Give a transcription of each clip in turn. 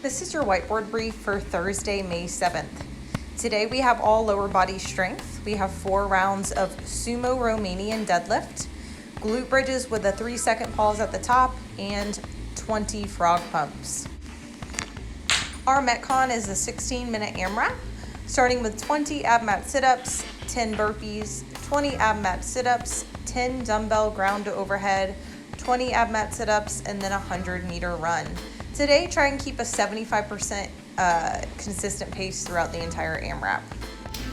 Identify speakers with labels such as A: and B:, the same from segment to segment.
A: This is your whiteboard brief for Thursday, May 7th. Today we have all lower body strength. We have 4 rounds of sumo Romanian deadlift, glute bridges with a 3-second pause at the top, and 20 frog pumps. Our Metcon is a 16-minute AMRAP, starting with 20 ab mat sit-ups, 10 burpees, 20 ab mat sit-ups, 10 dumbbell ground to overhead, 20 ab mat sit-ups, and then a 100-meter run. Today, try and keep a 75% consistent pace throughout the entire AMRAP.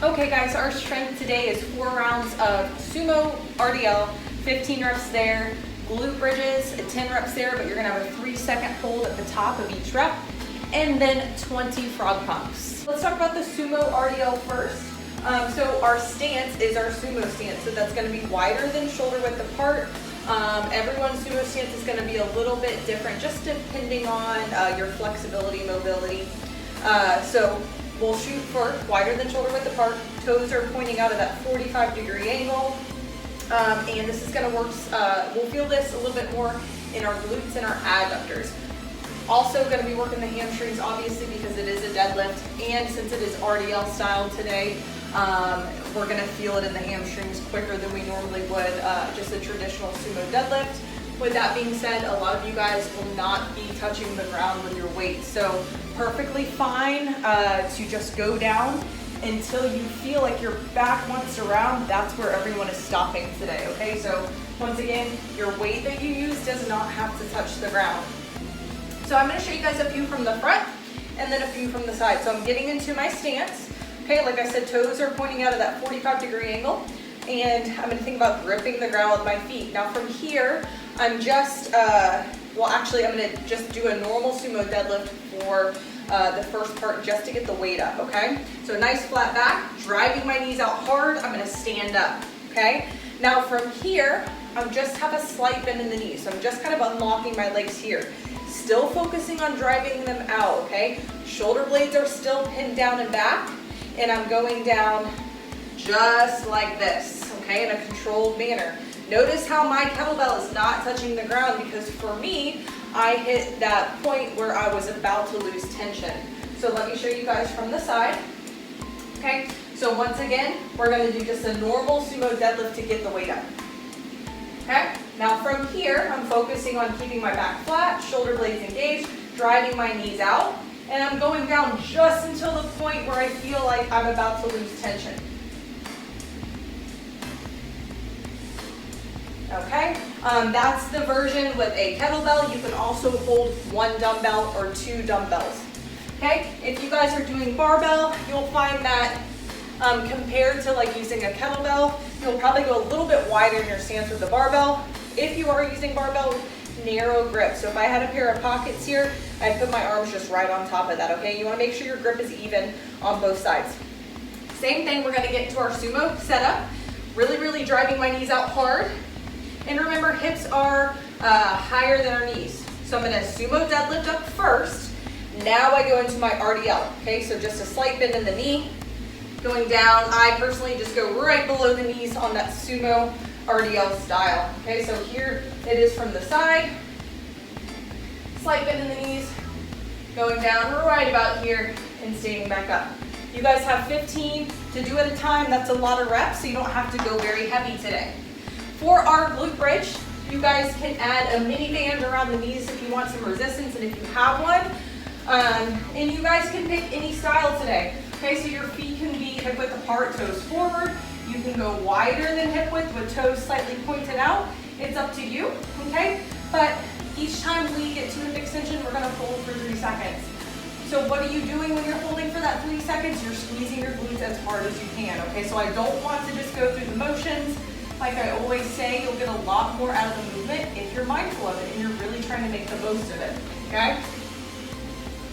A: Okay guys, our strength today is 4 rounds of sumo RDL, 15 reps there, glute bridges, 10 reps there, but you're gonna have a 3-second hold at the top of each rep, and then 20 frog pumps. Let's talk about the sumo RDL first. So our stance is our sumo stance, so that's gonna be wider than shoulder width apart. Everyone's sumo stance is going to be a little bit different, just depending on your flexibility, mobility. So we'll shoot for wider than shoulder width apart. Toes are pointing out at that 45-degree angle. And this is going to work, we'll feel this a little bit more in our glutes and our adductors. Also going to be working the hamstrings, obviously, because it is a deadlift. And since it is RDL style today, we're going to feel it in the hamstrings quicker than we normally would just a traditional sumo deadlift. With that being said, a lot of you guys will not be touching the ground with your weight, so perfectly fine to just go down until you feel like your back wants to round. That's where everyone is stopping today, okay? So once again, your weight that you use does not have to touch the ground. So I'm going to show you guys a few from the front and then a few from the side. So I'm getting into my stance. Okay, like I said, toes are pointing out at that 45-degree angle, and I'm going to think about gripping the ground with my feet. Now from here, I'm just, I'm going to just do a normal sumo deadlift for the first part just to get the weight up, okay? So nice flat back, driving my knees out hard, I'm going to stand up, okay? Now from here, I just have a slight bend in the knees, so I'm just kind of unlocking my legs here. Still focusing on driving them out, okay? Shoulder blades are still pinned down and back. And I'm going down just like this, okay, in a controlled manner. Notice how my kettlebell is not touching the ground, because for me, I hit that point where I was about to lose tension. So let me show you guys from the side, okay? So once again, we're gonna do just a normal sumo deadlift to get the weight up, okay? Now from here, I'm focusing on keeping my back flat, shoulder blades engaged, driving my knees out. And I'm going down just until the point where I feel like I'm about to lose tension. Okay, that's the version with a kettlebell. You can also hold 1 dumbbell or 2 dumbbells. Okay, if you guys are doing barbell, you'll find that compared to like using a kettlebell, you'll probably go a little bit wider in your stance with the barbell. If you are using barbell, narrow grip. So if I had a pair of pockets here, I put my arms just right on top of that, okay? You want to make sure your grip is even on both sides. Same thing, we're going to get into our sumo setup. Really driving my knees out hard. And remember, hips are higher than our knees. So I'm going to sumo deadlift up first. Now I go into my RDL, okay? So just a slight bend in the knee. Going down, I personally just go right below the knees on that sumo RDL style. Okay, so here it is from the side. Slight bend in the knees, going down right about here and standing back up. You guys have 15 to do at a time. That's a lot of reps, so you don't have to go very heavy today. For our glute bridge, you guys can add a mini band around the knees if you want some resistance and if you have one. And you guys can pick any style today. Okay, so your feet can be hip width apart, toes forward. You can go wider than hip width with toes slightly pointed out. It's up to you, okay? But each time we get to hip extension, we're gonna hold for 3 seconds. So what are you doing when you're holding for that 3 seconds? You're squeezing your glutes as hard as you can, okay? So I don't want to just go through the motions. Like I always say, you'll get a lot more out of the movement if you're mindful of it and you're really trying to make the most of it, okay?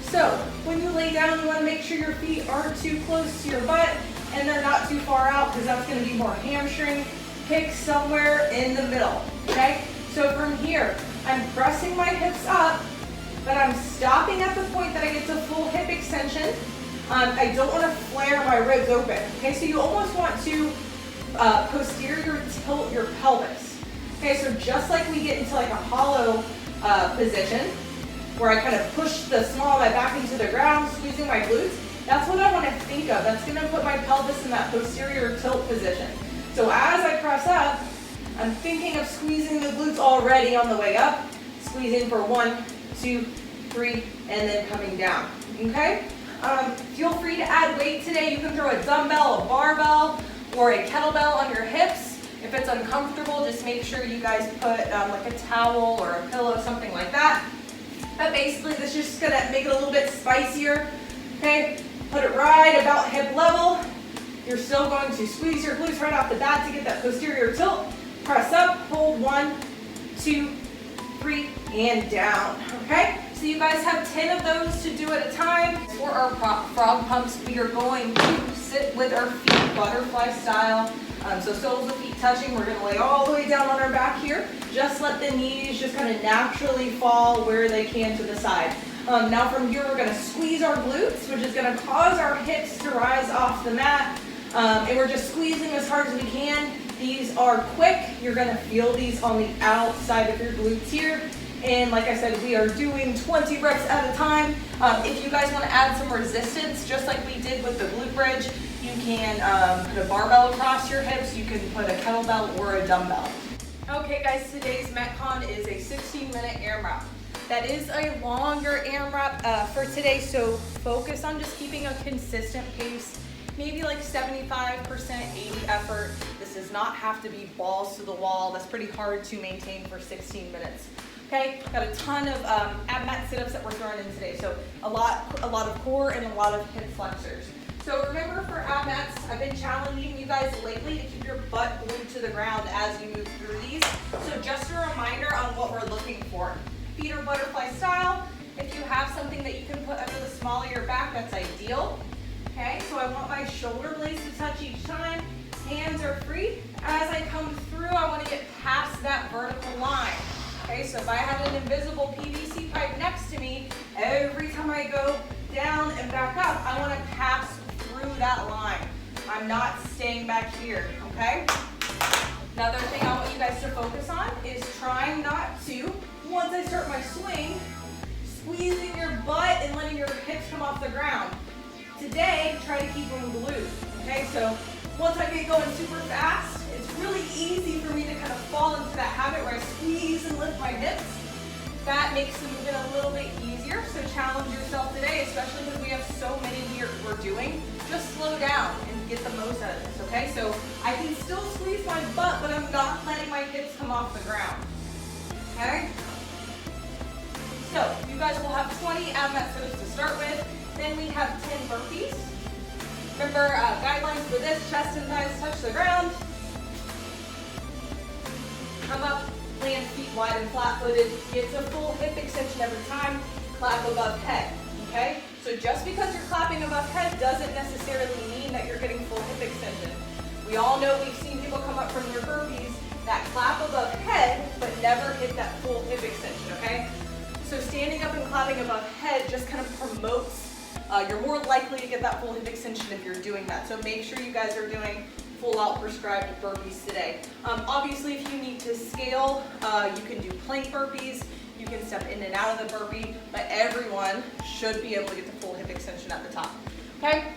A: So when you lay down, you wanna make sure your feet aren't too close to your butt and they're not too far out, because that's going to be more hamstring. Pick somewhere in the middle, okay? So from here, I'm pressing my hips up, but I'm stopping at the point that I get to full hip extension. I don't want to flare my ribs open, okay? So you almost want to posterior tilt your pelvis. Okay, so just like we get into like a hollow position, where I kind of push the small of my back into the ground, squeezing my glutes. That's what I want to think of. That's going to put my pelvis in that posterior tilt position. So as I press up, I'm thinking of squeezing the glutes already on the way up, squeezing for 1, 2, 3, and then coming down, okay? Feel free to add weight today. You can throw a dumbbell, a barbell, or a kettlebell on your hips. If it's uncomfortable, just make sure you guys put like a towel or a pillow, something like that. But basically, this is just gonna make it a little bit spicier, okay? Put it right about hip level. You're still going to squeeze your glutes right off the bat to get that posterior tilt. Press up, hold 1, 2, 3, and down, okay? So you guys have 10 of those to do at a time. For our frog pumps, we are going to sit with our feet butterfly style. So soles of feet touching, we're gonna lay all the way down on our back here. Just let the knees just kind of naturally fall where they can to the side. Now from here, we're gonna squeeze our glutes, which is gonna cause our hips to rise off the mat. And we're just squeezing as hard as we can. These are quick. You're gonna feel these on the outside of your glutes here. And like I said, we are doing 20 reps at a time. If you guys want to add some resistance, just like we did with the glute bridge, you can put a barbell across your hips. You can put a kettlebell or a dumbbell. Okay guys, today's Metcon is a 16-minute AMRAP. That is a longer AMRAP for today, so focus on just keeping a consistent pace, maybe like 75%, 80 effort. This does not have to be balls to the wall. That's pretty hard to maintain for 16 minutes. Okay, got a ton of ab mat sit-ups that we're throwing in today. So a lot of core and a lot of hip flexors. So remember for ab mats, I've been challenging you guys lately to keep your butt glued to the ground as you move through these. So just a reminder on what we're looking for. Feet are butterfly style. If you have something that you can put under the small of your back, that's ideal. Okay, so I want my shoulder blades to touch each time. Hands are free. As I come through, I want to get past that vertical line. Okay, so if I had an invisible PVC pipe next to me, every time I go down and back up, I want to pass through that line. I'm not staying back here, okay? Another thing I want you guys to focus on is trying not to, once I start my swing, squeezing your butt and letting your hips come off the ground. Today, try to keep them glued, okay? So once I get going super fast, it's really easy for me to kind of fall into that habit where I squeeze and lift my hips. That makes the movement a little bit easier, so challenge yourself today, especially because we have so many here we're doing. Just slow down and get the most out of this, okay? So I can still squeeze my butt, but I'm not letting my hips come off the ground, okay? So you guys will have 20 ab mat sit-ups to start with. Then we have 10 burpees. Remember, guidelines for this, chest and thighs touch the ground. Come up, land feet wide and flat-footed. Get to full hip extension every time. Clap above head, okay? So just because you're clapping above head doesn't necessarily mean that you're getting full hip extension. We all know, we've seen people come up from their burpees that clap above head, but never hit that full hip extension, okay? So standing up and clapping above head just kind of promotes, you're more likely to get that full hip extension if you're doing that. So make sure you guys are doing full out prescribed burpees today. Obviously, if you need to scale, you can do plank burpees. You can step in and out of the burpee, but everyone should be able to get the full hip extension at the top. Okay?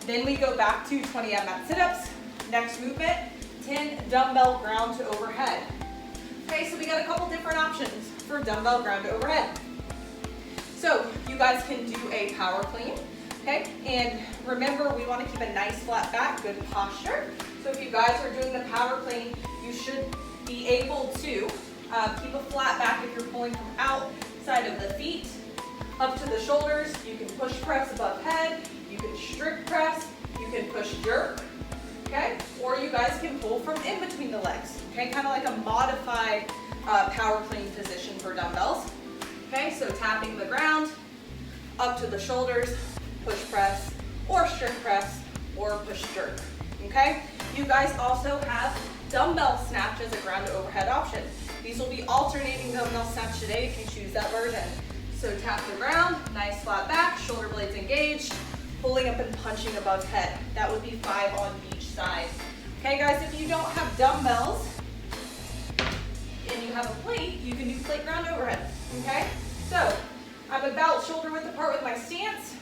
A: Then we go back to 20 ab mat sit-ups. Next movement, 10 dumbbell ground to overhead. Okay, so we got a couple different options for dumbbell ground to overhead. So you guys can do a power clean, okay? And remember, we want to keep a nice flat back, good posture. So if you guys are doing the power clean, you should be able to keep a flat back if you're pulling from outside of the feet up to the shoulders. You can push press above head, you can strict press, you can push jerk, okay? Or you guys can pull from in between the legs, okay? Kind of like a modified power clean position for dumbbells. Okay, so tapping the ground, up to the shoulders, push press, or strict press, or push jerk, okay? You guys also have dumbbell snatch as a ground to overhead option. These will be alternating dumbbell snatch today if you choose that version. So tap the ground, nice flat back, shoulder blades engaged, pulling up and punching above head. That would be 5 on each side. Okay guys, if you don't have dumbbells, and you have a plate, you can do plate ground overhead, okay? So, I'm about shoulder width apart with my stance,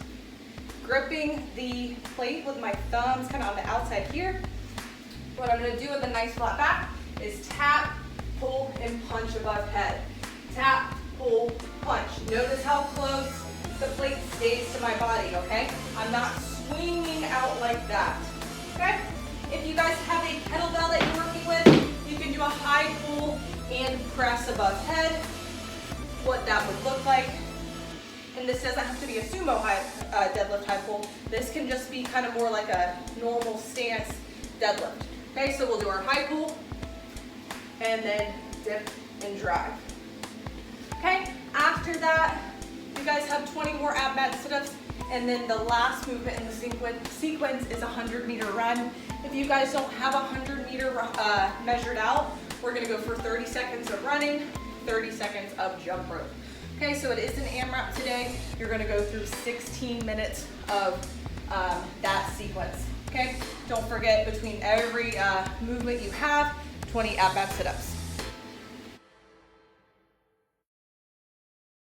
A: gripping the plate with my thumbs kind of on the outside here. What I'm gonna do with a nice flat back is tap, pull, and punch above head. Tap, pull, punch. Notice how close the plate stays to my body, okay? I'm not swinging out like that, okay? If you guys have a kettlebell that you're working with, you can do a high pull and press above head, what that would look like. And this doesn't have to be a sumo deadlift high pull. This can just be kind of more like a normal stance deadlift. Okay, so we'll do our high pull and then dip and drive. Okay, after that, you guys have 20 more ab mat sit-ups, and then the last movement in the sequence is a 100-meter run. If you guys don't have a 100-meter measured out, we're gonna go for 30 seconds of running, 30 seconds of jump rope. Okay, so it is an AMRAP today. You're gonna go through 16 minutes of that sequence. Okay, don't forget, between every movement you have, 20 ab mat sit-ups.